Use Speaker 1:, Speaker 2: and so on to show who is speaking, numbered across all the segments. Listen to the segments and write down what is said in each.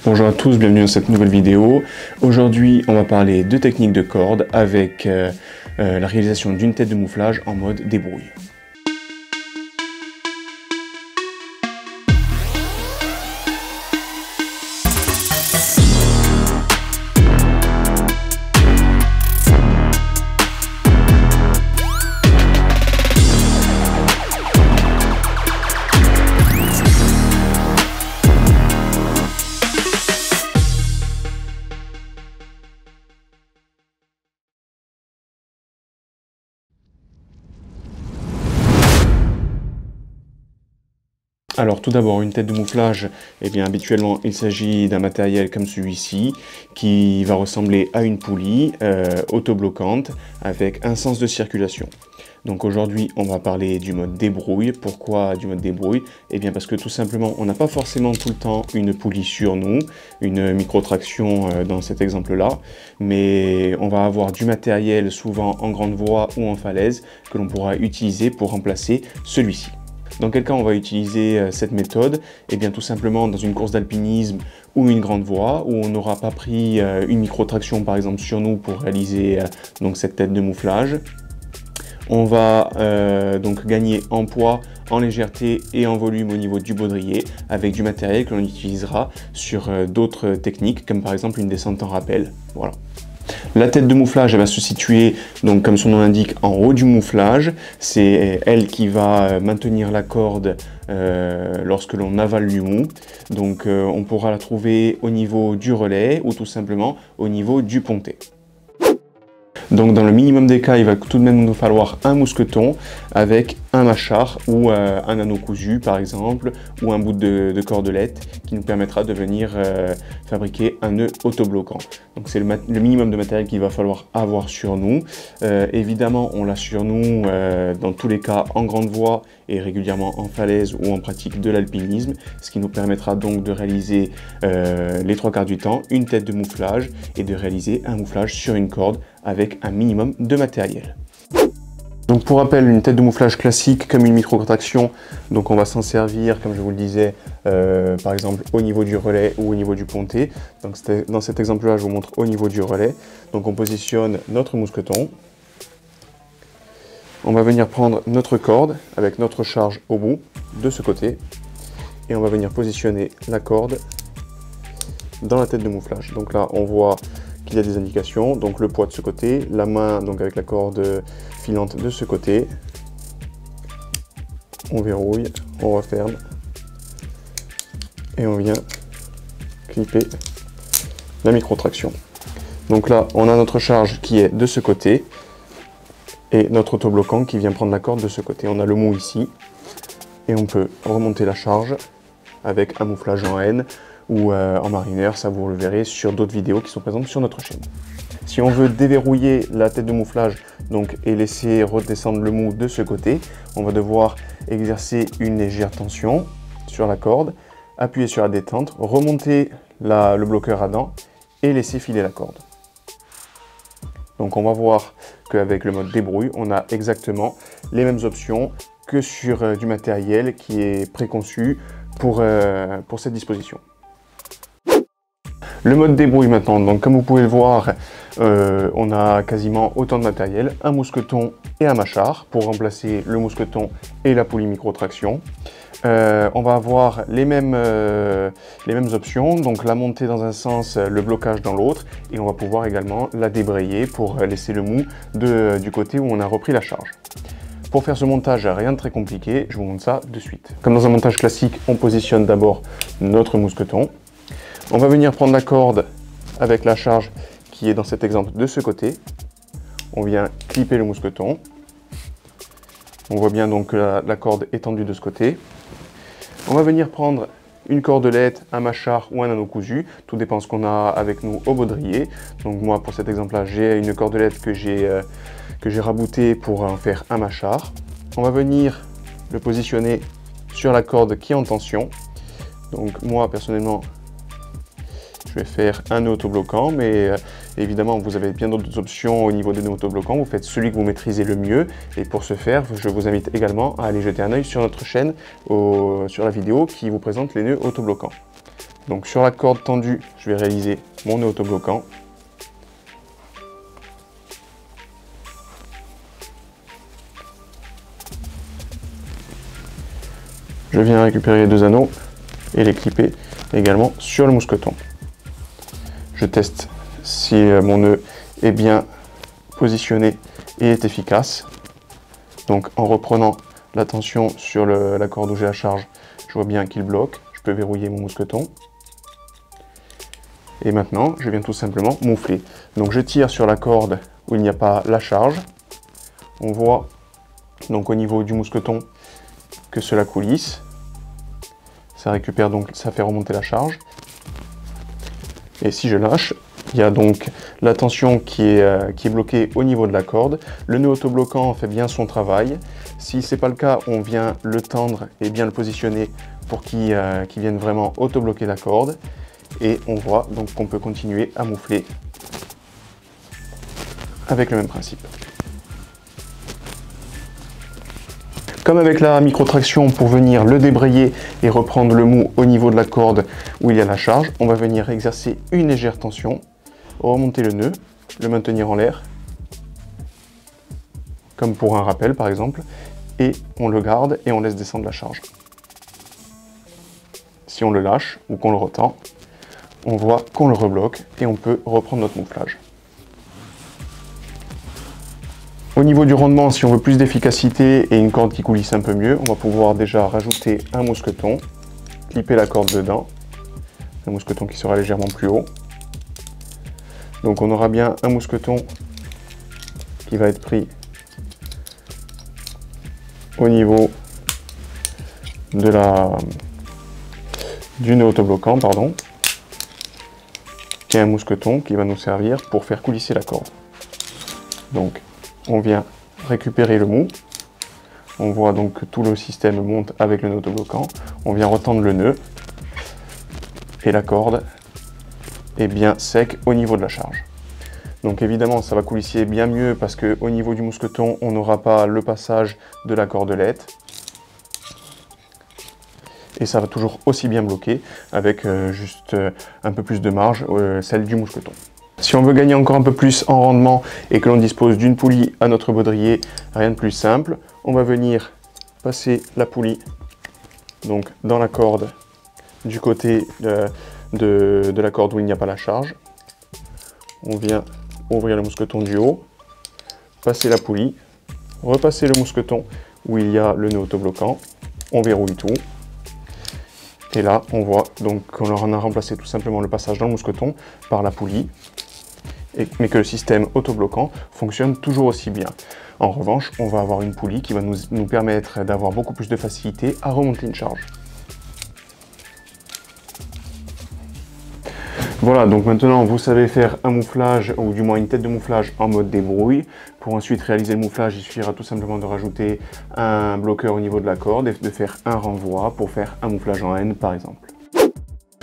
Speaker 1: Bonjour à tous, bienvenue dans cette nouvelle vidéo. Aujourd'hui, on va parler de techniques de corde avec la réalisation d'une tête de mouflage en mode débrouille. Alors tout d'abord, une tête de mouflage, habituellement il s'agit d'un matériel comme celui-ci qui va ressembler à une poulie autobloquante avec un sens de circulation. Donc aujourd'hui on va parler du mode débrouille. Pourquoi du mode débrouille? Parce que tout simplement on n'a pas forcément tout le temps une poulie sur nous, une micro-traction dans cet exemple-là, mais on va avoir du matériel souvent en grande voie ou en falaise que l'on pourra utiliser pour remplacer celui-ci. Dans quel cas on va utiliser cette méthode? Tout simplement dans une course d'alpinisme ou une grande voie où on n'aura pas pris une micro-traction par exemple sur nous pour réaliser cette tête de mouflage. On va donc gagner en poids, en légèreté et en volume au niveau du baudrier avec du matériel que l'on utilisera sur d'autres techniques comme par exemple une descente en rappel. Voilà. La tête de mouflage elle va se situer, donc comme son nom l'indique, en haut du mouflage. C'est elle qui va maintenir la corde lorsque l'on avale du mou. Donc on pourra la trouver au niveau du relais ou tout simplement au niveau du pontet. Donc dans le minimum des cas, il va tout de même nous falloir un mousqueton avec un mâchard ou un anneau cousu par exemple, ou un bout de cordelette qui nous permettra de venir fabriquer un nœud autobloquant. Donc c'est le minimum de matériel qu'il va falloir avoir sur nous. Évidemment, on l'a sur nous dans tous les cas en grande voie et régulièrement en falaise ou en pratique de l'alpinisme, ce qui nous permettra donc de réaliser les trois quarts du temps une tête de mouflage et de réaliser un mouflage sur une corde avec un minimum de matériel. Donc pour rappel, une tête de mouflage classique comme une micro-traction, donc on va s'en servir, comme je vous le disais, par exemple au niveau du relais ou au niveau du pontet. Donc dans cet exemple-là, je vous montre au niveau du relais. Donc on positionne notre mousqueton. On va venir prendre notre corde avec notre charge au bout de ce côté. Et on va venir positionner la corde dans la tête de mouflage. Donc là, on voit qu'il y a des indications, donc le poids de ce côté, la main donc avec la corde filante de ce côté. On verrouille, on referme et on vient clipper la micro-traction. Donc là, on a notre charge qui est de ce côté et notre autobloquant qui vient prendre la corde de ce côté. On a le mou ici et on peut remonter la charge avec un mouflage en N ou en marinière, ça vous le verrez sur d'autres vidéos qui sont présentes sur notre chaîne. Si on veut déverrouiller la tête de mouflage et laisser redescendre le mou de ce côté, on va devoir exercer une légère tension sur la corde, appuyer sur la détente, remonter le bloqueur à dents et laisser filer la corde. Donc on va voir qu'avec le mode débrouille, on a exactement les mêmes options que sur du matériel qui est préconçu pour cette disposition. Le mode débrouille maintenant, donc comme vous pouvez le voir, on a quasiment autant de matériel, un mousqueton et un mâchard pour remplacer le mousqueton et la poulie micro-traction. On va avoir les mêmes options, donc la montée dans un sens, le blocage dans l'autre, et on va pouvoir également la débrayer pour laisser le mou du côté où on a repris la charge. Pour faire ce montage, rien de très compliqué, je vous montre ça de suite. Comme dans un montage classique, on positionne d'abord notre mousqueton. On va venir prendre la corde avec la charge qui est dans cet exemple de ce côté. On vient clipper le mousqueton. On voit bien donc la corde étendue de ce côté. On va venir prendre une cordelette, un mâchard ou un anneau cousu. Tout dépend ce qu'on a avec nous au baudrier. Donc moi pour cet exemple-là, j'ai une cordelette que j'ai raboutée pour en faire un mâchard. On va venir le positionner sur la corde qui est en tension. Donc moi personnellement, je vais faire un nœud autobloquant, mais évidemment vous avez bien d'autres options au niveau des nœuds autobloquants. Vous faites celui que vous maîtrisez le mieux, et pour ce faire, je vous invite également à aller jeter un œil sur notre chaîne, sur la vidéo qui vous présente les nœuds autobloquants. Donc sur la corde tendue, je vais réaliser mon nœud autobloquant. Je viens récupérer les deux anneaux et les clipper également sur le mousqueton. Je teste si mon nœud est bien positionné et est efficace. Donc en reprenant la tension sur la corde où j'ai la charge, je vois bien qu'il bloque. Je peux verrouiller mon mousqueton. Et maintenant, je viens tout simplement moufler. Donc je tire sur la corde où il n'y a pas la charge. On voit donc au niveau du mousqueton que cela coulisse. Ça récupère donc, ça fait remonter la charge. Et si je lâche, il y a donc la tension qui est bloquée au niveau de la corde. Le nœud autobloquant fait bien son travail. Si ce n'est pas le cas, on vient le tendre et bien le positionner pour qu'il vienne vraiment autobloquer la corde. Et on voit donc qu'on peut continuer à moufler avec le même principe. Comme avec la microtraction, pour venir le débrayer et reprendre le mou au niveau de la corde où il y a la charge, on va venir exercer une légère tension, remonter le nœud, le maintenir en l'air, comme pour un rappel par exemple, et on le garde et on laisse descendre la charge. Si on le lâche ou qu'on le retend, on voit qu'on le rebloque et on peut reprendre notre mouflage. Au niveau du rendement, si on veut plus d'efficacité et une corde qui coulisse un peu mieux, on va pouvoir déjà rajouter un mousqueton, clipper la corde dedans, un mousqueton qui sera légèrement plus haut. Donc on aura bien un mousqueton qui va être pris au niveau de du nœud autobloquant, pardon, qui est un mousqueton qui va nous servir pour faire coulisser la corde. Donc on vient récupérer le mou, on voit donc que tout le système monte avec le nœud autobloquant, on vient retendre le nœud et la corde est bien sec au niveau de la charge. Donc évidemment ça va coulisser bien mieux parce qu'au niveau du mousqueton on n'aura pas le passage de la cordelette et ça va toujours aussi bien bloquer avec juste un peu plus de marge, celle du mousqueton. Si on veut gagner encore un peu plus en rendement et que l'on dispose d'une poulie à notre baudrier, rien de plus simple, on va venir passer la poulie donc dans la corde du côté de la corde où il n'y a pas la charge. On vient ouvrir le mousqueton du haut, passer la poulie, repasser le mousqueton où il y a le nœud autobloquant, on verrouille tout. Et là, on voit donc qu'on en a remplacé tout simplement le passage dans le mousqueton par la poulie, mais que le système autobloquant fonctionne toujours aussi bien. En revanche, on va avoir une poulie qui va nous permettre d'avoir beaucoup plus de facilité à remonter une charge. Voilà, donc maintenant vous savez faire un mouflage, ou du moins une tête de mouflage en mode débrouille. Pour ensuite réaliser le mouflage, il suffira tout simplement de rajouter un bloqueur au niveau de la corde et de faire un renvoi pour faire un mouflage en N par exemple.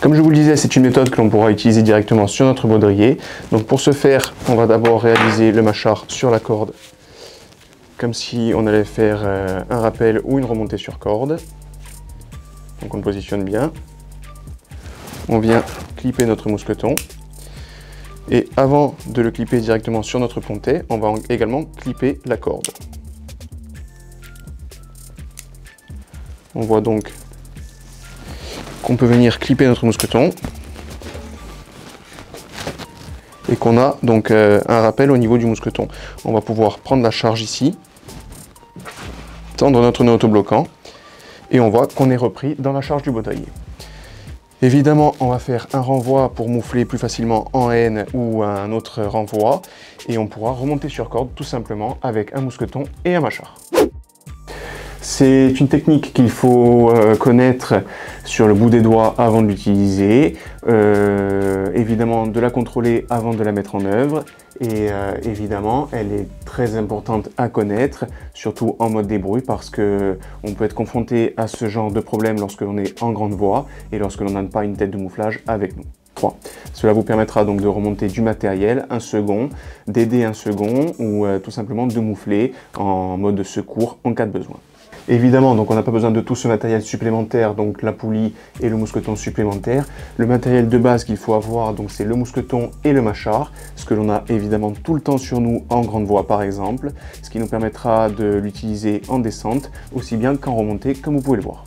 Speaker 1: Comme je vous le disais, c'est une méthode que l'on pourra utiliser directement sur notre baudrier. Donc pour ce faire, on va d'abord réaliser le mâchard sur la corde, comme si on allait faire un rappel ou une remontée sur corde. Donc on le positionne bien. On vient clipper notre mousqueton. Et avant de le clipper directement sur notre pontet, on va également clipper la corde. On voit donc qu'on peut venir clipper notre mousqueton et qu'on a donc un rappel au niveau du mousqueton. On va pouvoir prendre la charge ici, tendre notre nœud autobloquant et on voit qu'on est repris dans la charge du baudrier. Évidemment, on va faire un renvoi pour moufler plus facilement en N ou un autre renvoi et on pourra remonter sur corde tout simplement avec un mousqueton et un mâchard. C'est une technique qu'il faut connaître sur le bout des doigts avant de l'utiliser, évidemment de la contrôler avant de la mettre en œuvre et évidemment elle est très importante à connaître, surtout en mode débrouille parce que on peut être confronté à ce genre de problème lorsque l'on est en grande voie et lorsque l'on n'a pas une tête de mouflage avec nous. 3. Cela vous permettra donc de remonter du matériel un second, d'aider un second ou tout simplement de moufler en mode secours en cas de besoin. Évidemment, donc on n'a pas besoin de tout ce matériel supplémentaire, donc la poulie et le mousqueton supplémentaire. Le matériel de base qu'il faut avoir, donc c'est le mousqueton et le mâchard, ce que l'on a évidemment tout le temps sur nous en grande voie par exemple, ce qui nous permettra de l'utiliser en descente, aussi bien qu'en remontée, comme vous pouvez le voir.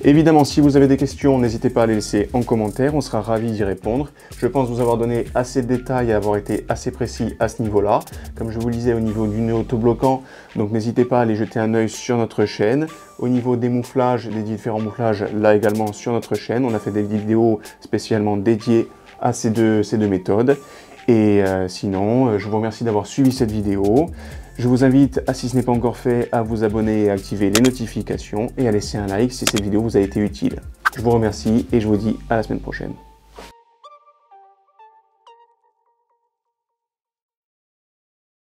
Speaker 1: Évidemment, si vous avez des questions, n'hésitez pas à les laisser en commentaire, on sera ravis d'y répondre. Je pense vous avoir donné assez de détails et avoir été assez précis à ce niveau-là. Comme je vous le disais au niveau du nœud autobloquant, donc n'hésitez pas à aller jeter un œil sur notre chaîne. Au niveau des mouflages, des différents mouflages, là également sur notre chaîne, on a fait des vidéos spécialement dédiées à ces deux méthodes. Et sinon, je vous remercie d'avoir suivi cette vidéo. Je vous invite, si ce n'est pas encore fait, à vous abonner et à activer les notifications et à laisser un like si cette vidéo vous a été utile. Je vous remercie et je vous dis à la semaine prochaine.